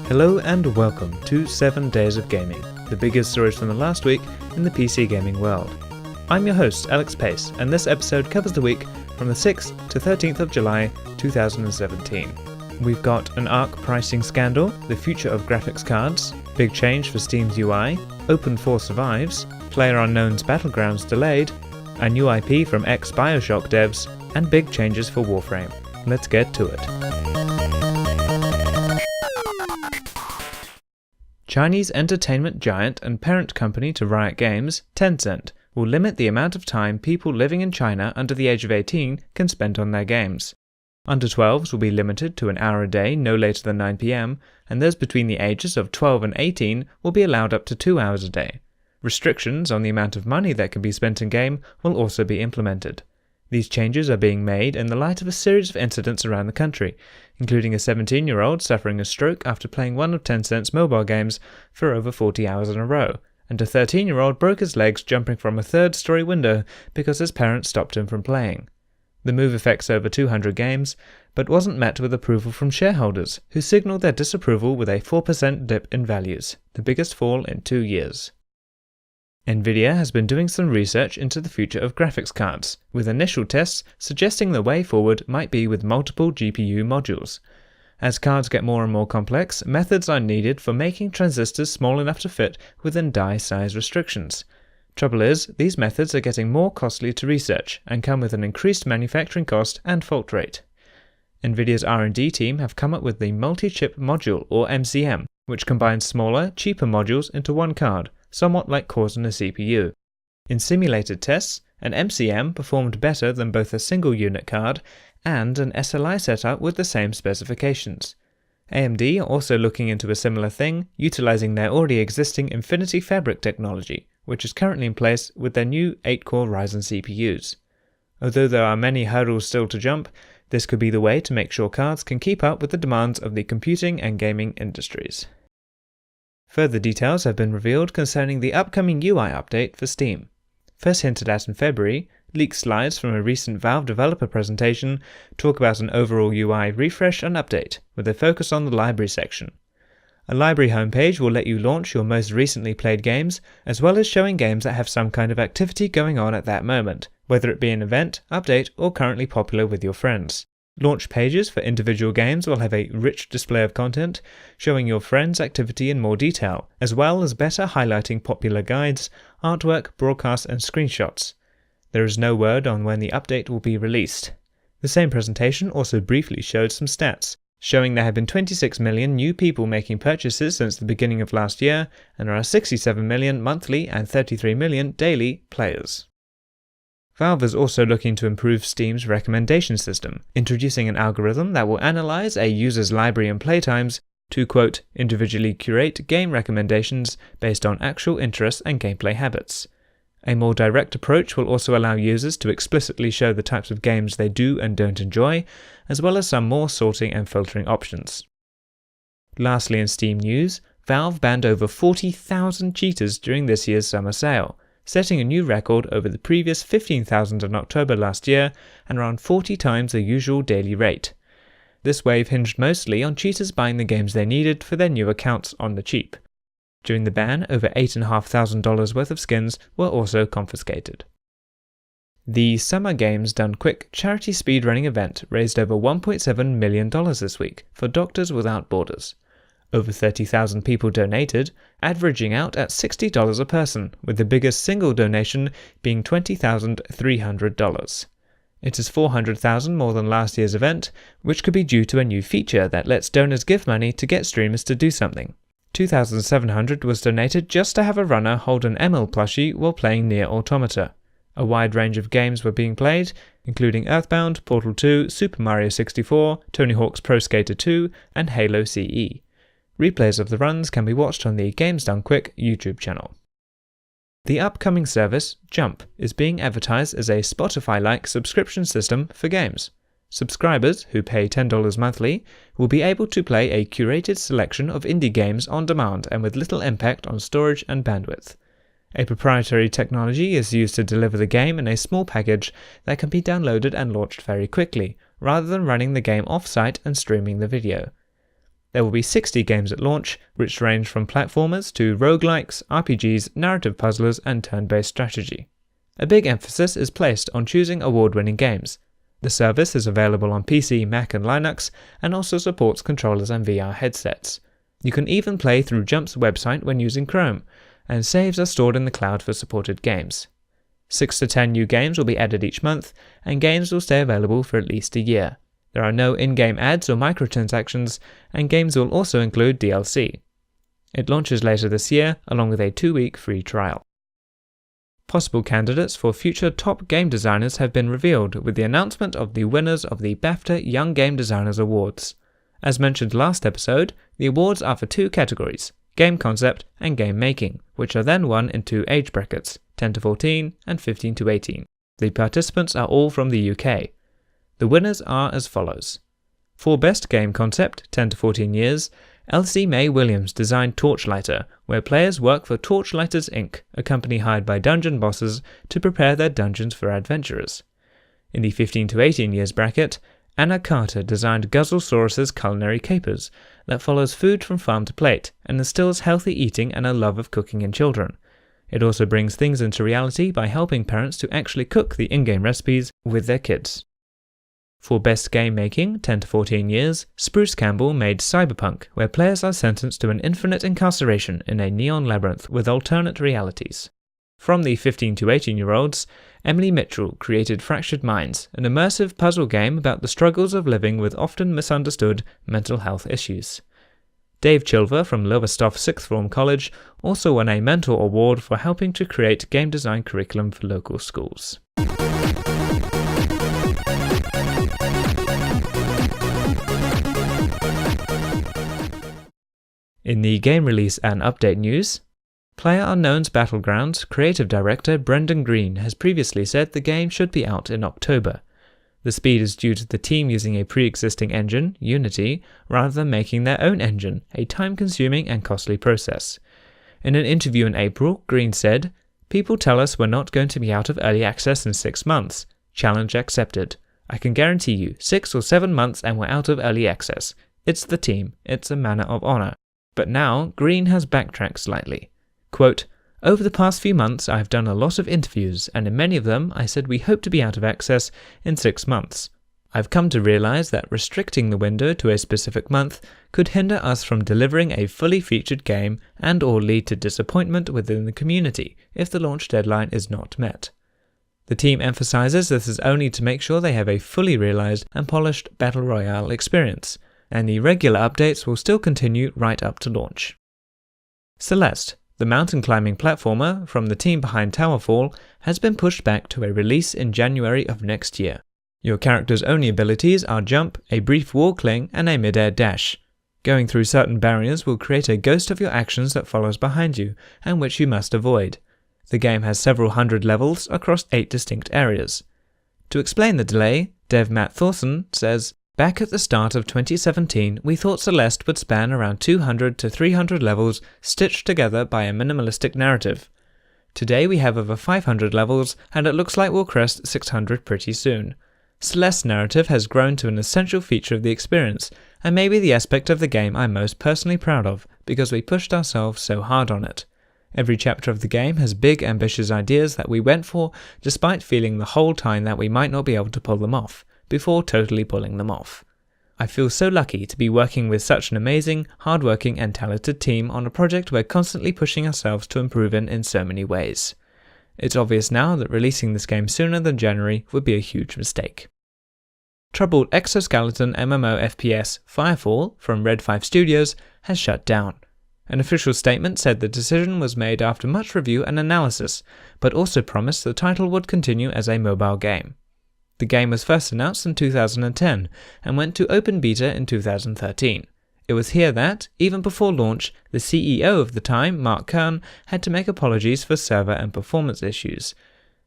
Hello and welcome to 7 Days of Gaming, the biggest stories from the last week in the PC gaming world. I'm your host, Alex Pace, and this episode covers the week from the 6th to 13th of July 2017. We've got an ARC pricing scandal, the future of graphics cards, big change for Steam's UI, Open 4 survives, PlayerUnknown's Battlegrounds delayed, a new IP from ex-BioShock devs, and big changes for Warframe. Let's get to it. Chinese entertainment giant and parent company to Riot Games, Tencent, will limit the amount of time people living in China under the age of 18 can spend on their games. Under 12s will be limited to an hour a day, no later than 9 PM, and those between the ages of 12 and 18 will be allowed up to 2 hours a day. Restrictions on the amount of money that can be spent in-game will also be implemented. These changes are being made in the light of a series of incidents around the country, including a 17-year-old suffering a stroke after playing one of Tencent's mobile games for over 40 hours in a row, and a 13-year-old broke his legs jumping from a third-story window because his parents stopped him from playing. The move affects over 200 games, but wasn't met with approval from shareholders, who signalled their disapproval with a 4% dip in values, the biggest fall in 2 years. Nvidia has been doing some research into the future of graphics cards, with initial tests suggesting the way forward might be with multiple GPU modules. As cards get more and more complex, methods are needed for making transistors small enough to fit within die size restrictions. Trouble is, these methods are getting more costly to research and come with an increased manufacturing cost and fault rate. Nvidia's R&D team have come up with the multi-chip module, or MCM, which combines smaller, cheaper modules into one card, somewhat like cores in a CPU. In simulated tests, an MCM performed better than both a single unit card and an SLI setup with the same specifications. AMD are also looking into a similar thing, utilizing their already existing Infinity Fabric technology, which is currently in place with their new 8-core Ryzen CPUs. Although there are many hurdles still to jump, this could be the way to make sure cards can keep up with the demands of the computing and gaming industries. Further details have been revealed concerning the upcoming UI update for Steam. First hinted at in February, leaked slides from a recent Valve developer presentation talk about an overall UI refresh and update, with a focus on the library section. A library homepage will let you launch your most recently played games, as well as showing games that have some kind of activity going on at that moment, whether it be an event, update, or currently popular with your friends. Launch pages for individual games will have a rich display of content, showing your friends' activity in more detail, as well as better highlighting popular guides, artwork, broadcasts, and screenshots. There is no word on when the update will be released. The same presentation also briefly showed some stats, showing there have been 26 million new people making purchases since the beginning of last year, and there are 67 million monthly and 33 million daily players. Valve is also looking to improve Steam's recommendation system, introducing an algorithm that will analyze a user's library and playtimes to, quote, individually curate game recommendations based on actual interests and gameplay habits. A more direct approach will also allow users to explicitly show the types of games they do and don't enjoy, as well as some more sorting and filtering options. Lastly, in Steam news, Valve banned over 40,000 cheaters during this year's summer sale, setting a new record over the previous 15,000 in October last year and around 40 times the usual daily rate. This wave hinged mostly on cheaters buying the games they needed for their new accounts on the cheap. During the ban, over $8,500 worth of skins were also confiscated. The Summer Games Done Quick charity speedrunning event raised over $1.7 million this week for Doctors Without Borders. Over 30,000 people donated, averaging out at $60 a person, with the biggest single donation being $20,300. It is $400,000 more than last year's event, which could be due to a new feature that lets donors give money to get streamers to do something. $2,700 was donated just to have a runner hold an ML plushie while playing Nier Automata. A wide range of games were being played, including Earthbound, Portal 2, Super Mario 64, Tony Hawk's Pro Skater 2, and Halo CE. Replays of the runs can be watched on the Games Done Quick YouTube channel. The upcoming service, Jump, is being advertised as a Spotify-like subscription system for games. Subscribers, who pay $10 monthly, will be able to play a curated selection of indie games on demand and with little impact on storage and bandwidth. A proprietary technology is used to deliver the game in a small package that can be downloaded and launched very quickly, rather than running the game off-site and streaming the video. There will be 60 games at launch, which range from platformers to roguelikes, RPGs, narrative puzzlers, and turn-based strategy. A big emphasis is placed on choosing award-winning games. The service is available on PC, Mac, and Linux, and also supports controllers and VR headsets. You can even play through Jump's website when using Chrome, and saves are stored in the cloud for supported games. 6 to 10 new games will be added each month, and games will stay available for at least a year. There are no in-game ads or microtransactions, and games will also include DLC. It launches later this year, along with a 2-week free trial. Possible candidates for future top game designers have been revealed with the announcement of the winners of the BAFTA Young Game Designers Awards. As mentioned last episode, the awards are for 2 categories, game concept and game making, which are then won in 2 age brackets, 10 to 14 and 15 to 18. The participants are all from the UK. The winners are as follows. For Best Game Concept, 10 to 14 years, Elsie Mae Williams designed Torchlighter, where players work for Torchlighters Inc., a company hired by dungeon bosses to prepare their dungeons for adventurers. In the 15 to 18 years bracket, Anna Carter designed Guzzlesaurus's Culinary Capers, that follows food from farm to plate and instills healthy eating and a love of cooking in children. It also brings things into reality by helping parents to actually cook the in-game recipes with their kids. For Best Game Making, 10 to 14 years, Spruce Campbell made Cyberpunk, where players are sentenced to an infinite incarceration in a neon labyrinth with alternate realities. From the 15 to 18-year-olds, Emily Mitchell created Fractured Minds, an immersive puzzle game about the struggles of living with often misunderstood mental health issues. Dave Chilver from Lowestoft Sixth Form College also won a Mentor Award for helping to create game design curriculum for local schools. In the game release and update news, PlayerUnknown's Battlegrounds creative director Brendan Green has previously said the game should be out in October. The speed is due to the team using a pre-existing engine, Unity, rather than making their own engine, a time-consuming and costly process. In an interview in April, Green said, "People tell us we're not going to be out of early access in 6 months. Challenge accepted. I can guarantee you 6 or 7 months and we're out of early access. It's the team. It's a manner of honor." But now, Green has backtracked slightly. Quote, "Over the past few months I've done a lot of interviews, and in many of them I said we hope to be out of access in 6 months. I've come to realize that restricting the window to a specific month could hinder us from delivering a fully featured game and or lead to disappointment within the community if the launch deadline is not met." The team emphasizes this is only to make sure they have a fully realized and polished Battle Royale experience, and the regular updates will still continue right up to launch. Celeste, the mountain climbing platformer from the team behind Towerfall, has been pushed back to a release in January of next year. Your character's only abilities are jump, a brief wall cling, and a mid-air dash. Going through certain barriers will create a ghost of your actions that follows behind you, and which you must avoid. The game has several hundred levels across 8 distinct areas. To explain the delay, dev Matt Thorson says, "Back at the start of 2017, we thought Celeste would span around 200 to 300 levels stitched together by a minimalistic narrative. Today we have over 500 levels, and it looks like we'll crest 600 pretty soon. Celeste's narrative has grown to an essential feature of the experience, and maybe the aspect of the game I'm most personally proud of, because we pushed ourselves so hard on it. Every chapter of the game has big ambitious ideas that we went for, despite feeling the whole time that we might not be able to pull them off, before totally pulling them off. I feel so lucky to be working with such an amazing, hardworking and talented team on a project we're constantly pushing ourselves to improve in so many ways. It's obvious now that releasing this game sooner than January would be a huge mistake." Troubled exoskeleton MMO FPS Firefall from Red 5 Studios has shut down. An official statement said the decision was made after much review and analysis, but also promised the title would continue as a mobile game. The game was first announced in 2010 and went to open beta in 2013. It was here that, even before launch, the CEO of the time, Mark Kern, had to make apologies for server and performance issues.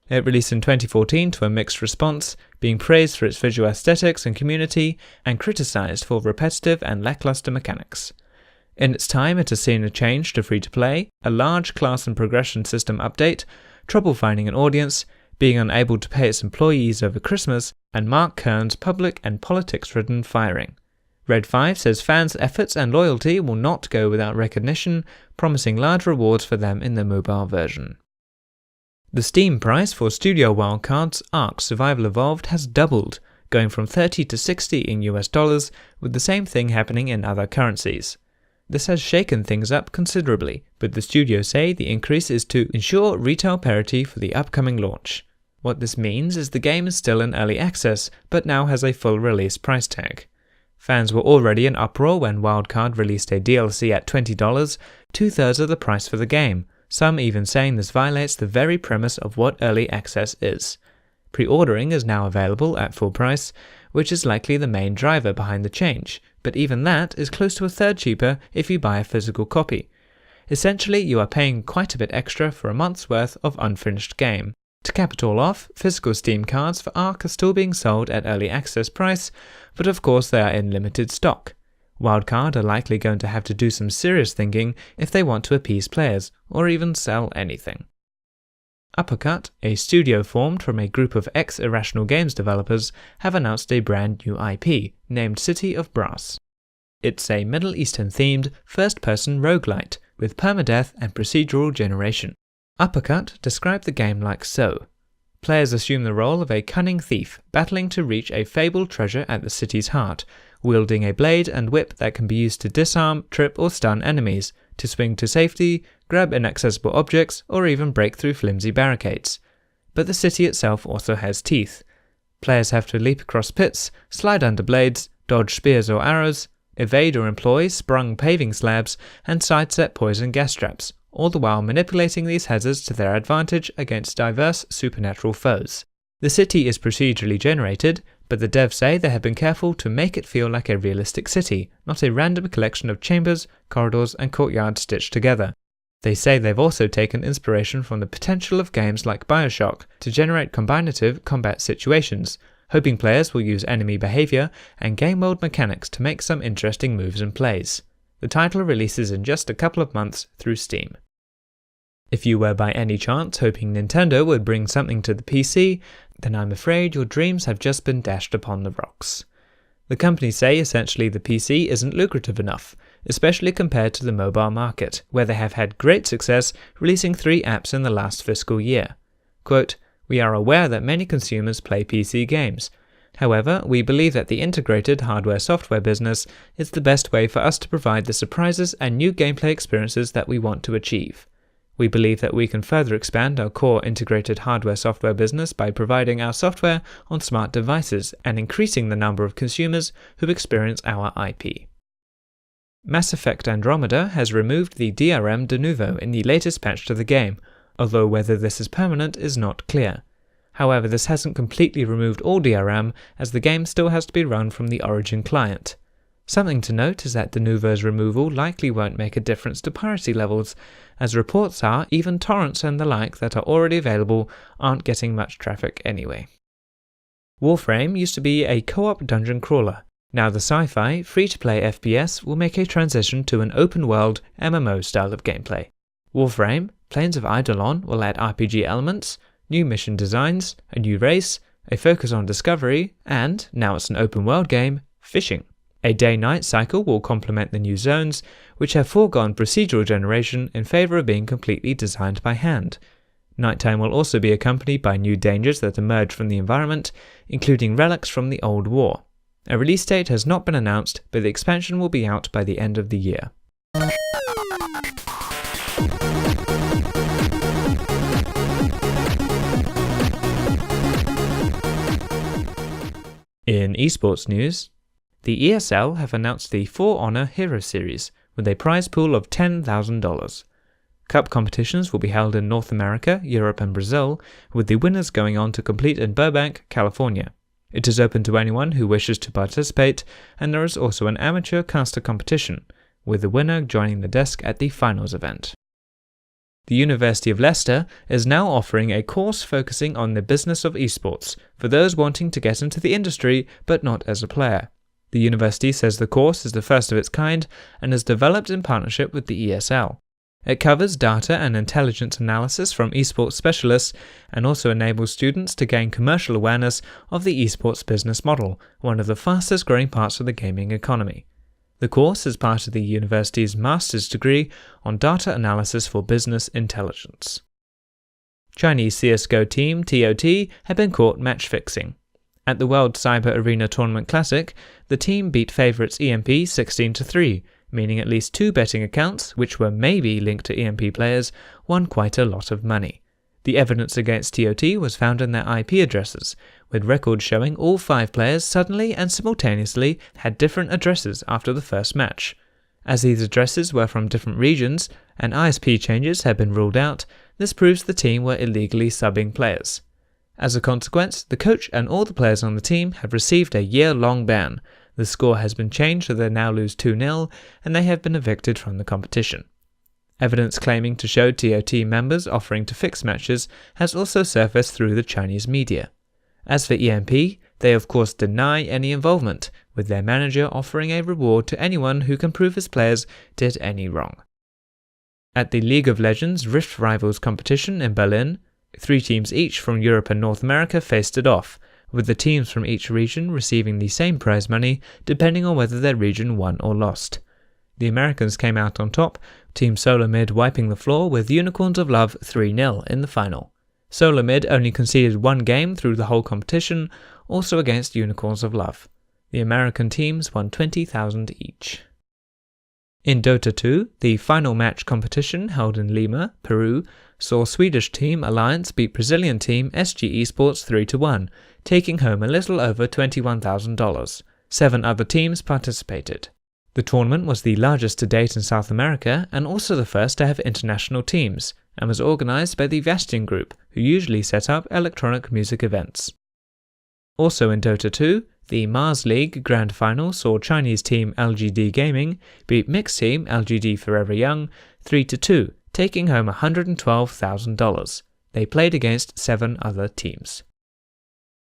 It released in 2014 to a mixed response, being praised for its visual aesthetics and community, and criticized for repetitive and lackluster mechanics. In its time, it has seen a change to free-to-play, a large class and progression system update, trouble finding an audience, being unable to pay its employees over Christmas, and Mark Kern's public and politics-ridden firing. Red 5 says fans' efforts and loyalty will not go without recognition, promising large rewards for them in the mobile version. The Steam price for Studio Wildcard's Ark Survival Evolved has doubled, going from $30 to $60 in US dollars, with the same thing happening in other currencies. This has shaken things up considerably, but the studio say the increase is to ensure retail parity for the upcoming launch. What this means is the game is still in early access, but now has a full release price tag. Fans were already in uproar when Wildcard released a DLC at $20, two-thirds of the price for the game, some even saying this violates the very premise of what early access is. Pre-ordering is now available at full price, which is likely the main driver behind the change, but even that is close to a third cheaper if you buy a physical copy. Essentially, you are paying quite a bit extra for a month's worth of unfinished game. To cap it all off, physical Steam cards for Ark are still being sold at early access price, but of course they are in limited stock. Wildcard are likely going to have to do some serious thinking if they want to appease players, or even sell anything. Uppercut, a studio formed from a group of ex-Irrational Games developers, have announced a brand new IP, named City of Brass. It's a Middle Eastern-themed, first-person roguelite, with permadeath and procedural generation. Uppercut described the game like so. Players assume the role of a cunning thief, battling to reach a fabled treasure at the city's heart, wielding a blade and whip that can be used to disarm, trip or stun enemies, to swing to safety, grab inaccessible objects, or even break through flimsy barricades. But the city itself also has teeth. Players have to leap across pits, slide under blades, dodge spears or arrows, evade or employ sprung paving slabs, and sidestep poison gas traps, all the while manipulating these hazards to their advantage against diverse supernatural foes. The city is procedurally generated, but the devs say they have been careful to make it feel like a realistic city, not a random collection of chambers, corridors, and courtyards stitched together. They say they've also taken inspiration from the potential of games like BioShock to generate combinative combat situations, hoping players will use enemy behavior and game mode mechanics to make some interesting moves and plays. The title releases in just a couple of months through Steam. If you were by any chance hoping Nintendo would bring something to the PC, then I'm afraid your dreams have just been dashed upon the rocks. The companies say essentially the PC isn't lucrative enough, especially compared to the mobile market, where they have had great success releasing 3 apps in the last fiscal year. Quote, "We are aware that many consumers play PC games. However, we believe that the integrated hardware-software business is the best way for us to provide the surprises and new gameplay experiences that we want to achieve. We believe that we can further expand our core integrated hardware-software business by providing our software on smart devices and increasing the number of consumers who experience our IP." Mass Effect Andromeda has removed the DRM de novo in the latest patch to the game, although whether this is permanent is not clear. However, this hasn't completely removed all DRM, as the game still has to be run from the Origin client. Something to note is that de novo's removal likely won't make a difference to piracy levels, as reports are even torrents and the like that are already available aren't getting much traffic anyway. Warframe used to be a co-op dungeon crawler. Now the sci-fi, free-to-play FPS will make a transition to an open-world MMO style of gameplay. Warframe, Plains of Eidolon will add RPG elements, new mission designs, a new race, a focus on discovery, and, now it's an open-world game, fishing. A day-night cycle will complement the new zones, which have foregone procedural generation in favour of being completely designed by hand. Nighttime will also be accompanied by new dangers that emerge from the environment, including relics from the Old War. A release date has not been announced, but the expansion will be out by the end of the year. In esports news, the ESL have announced the For Honor Hero Series, with a prize pool of $10,000. Cup competitions will be held in North America, Europe and Brazil, with the winners going on to compete in Burbank, California. It is open to anyone who wishes to participate, and there is also an amateur caster competition, with the winner joining the desk at the finals event. The University of Leicester is now offering a course focusing on the business of esports for those wanting to get into the industry but not as a player. The university says the course is the first of its kind and is developed in partnership with the ESL. It covers data and intelligence analysis from esports specialists and also enables students to gain commercial awareness of the esports business model, one of the fastest growing parts of the gaming economy. The course is part of the university's master's degree on data analysis for business intelligence. Chinese CSGO team TOT have been caught match fixing. At the World Cyber Arena Tournament Classic, the team beat favourites EMP 16-3, meaning at least 2 betting accounts, which were maybe linked to EMP players, won quite a lot of money. The evidence against TOT was found in their IP addresses, with records showing all 5 players suddenly and simultaneously had different addresses after the first match. As these addresses were from different regions, and ISP changes had been ruled out, this proves the team were illegally subbing players. As a consequence, the coach and all the players on the team have received a year-long ban. The score has been changed so they now lose 2-0, and they have been evicted from the competition. Evidence claiming to show TOT members offering to fix matches has also surfaced through the Chinese media. As for EMP, they of course deny any involvement, with their manager offering a reward to anyone who can prove his players did any wrong. At the League of Legends Rift Rivals competition in Berlin, 3 teams each from Europe and North America faced it off, with the teams from each region receiving the same prize money depending on whether their region won or lost. The Americans came out on top, Team Solar Mid wiping the floor with Unicorns of Love 3-0 in the final. Solar Mid only conceded 1 game through the whole competition, also against Unicorns of Love. The American teams won $20,000 each. In Dota 2, the final match competition held in Lima, Peru, saw Swedish team Alliance beat Brazilian team SG Esports 3-1, taking home a little over $21,000. 7 other teams participated. The tournament was the largest to date in South America and also the first to have international teams, and was organised by the Vastion Group, who usually set up electronic music events. Also in Dota 2, the Mars League Grand Final saw Chinese team LGD Gaming beat mixed team LGD Forever Young 3-2, taking home $112,000. They played against 7 other teams.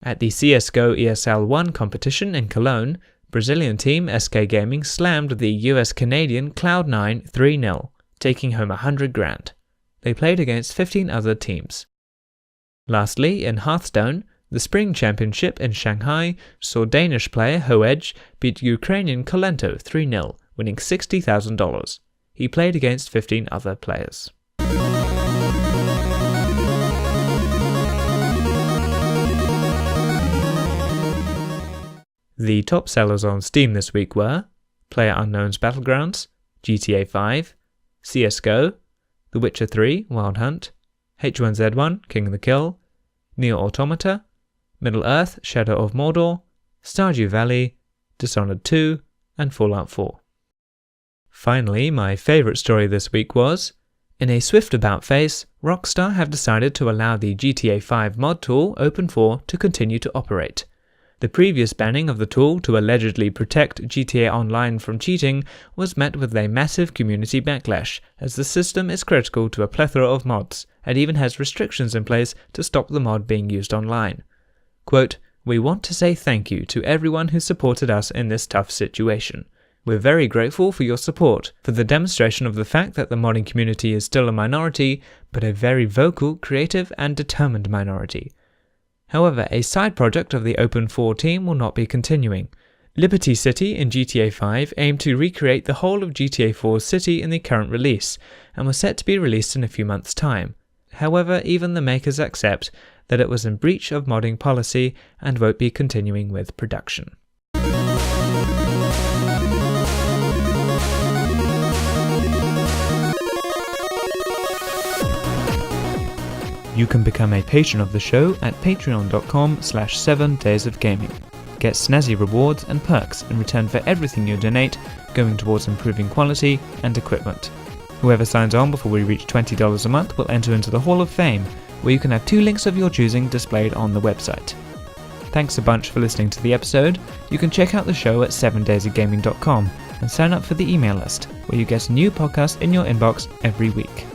At the CSGO ESL 1 competition in Cologne, Brazilian team SK Gaming slammed the US-Canadian Cloud9 3-0, taking home $100,000. They played against 15 other teams. Lastly, in Hearthstone, the Spring Championship in Shanghai saw Danish player Hoedge beat Ukrainian Kolento 3-0, winning $60,000. He played against 15 other players. The top sellers on Steam this week were PlayerUnknown's Battlegrounds, GTA 5, CSGO, The Witcher 3 Wild Hunt, H1Z1 King of the Kill, Nier Automata, Middle-earth Shadow of Mordor, Stardew Valley, Dishonored 2, and Fallout 4. Finally, my favourite story this week was, in a swift about-face, Rockstar have decided to allow the GTA 5 mod tool Open4 to continue to operate. The previous banning of the tool to allegedly protect GTA Online from cheating was met with a massive community backlash, as the system is critical to a plethora of mods, and even has restrictions in place to stop the mod being used online. Quote, "We want to say thank you to everyone who supported us in this tough situation. We're very grateful for your support, for the demonstration of the fact that the modding community is still a minority, but a very vocal, creative, and determined minority. However, a side project of the Open4 team will not be continuing. Liberty City in GTA 5 aimed to recreate the whole of GTA 4's city in the current release, and was set to be released in a few months' time. However, even the makers accept that it was in breach of modding policy and won't be continuing with production." You can become a patron of the show at patreon.com/7daysofgaming. Get snazzy rewards and perks in return for everything you donate, going towards improving quality and equipment. Whoever signs on before we reach $20 a month will enter into the Hall of Fame, where you can have 2 links of your choosing displayed on the website. Thanks a bunch for listening to the episode. You can check out the show at 7daysofgaming.com and sign up for the email list, where you get a new podcast in your inbox every week.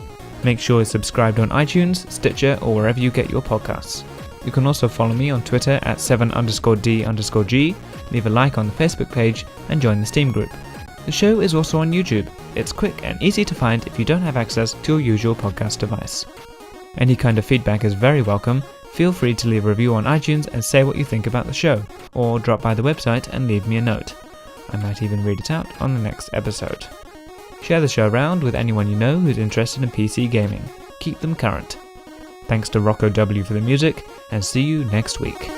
Make sure you're subscribed on iTunes, Stitcher, or wherever you get your podcasts. You can also follow me on Twitter at 7_D_G, leave a like on the Facebook page, and join the Steam group. The show is also on YouTube. It's quick and easy to find if you don't have access to your usual podcast device. Any kind of feedback is very welcome. Feel free to leave a review on iTunes and say what you think about the show, or drop by the website and leave me a note. I might even read it out on the next episode. Share the show around with anyone you know who's interested in PC gaming. Keep them current. Thanks to Rocco W for the music, and see you next week.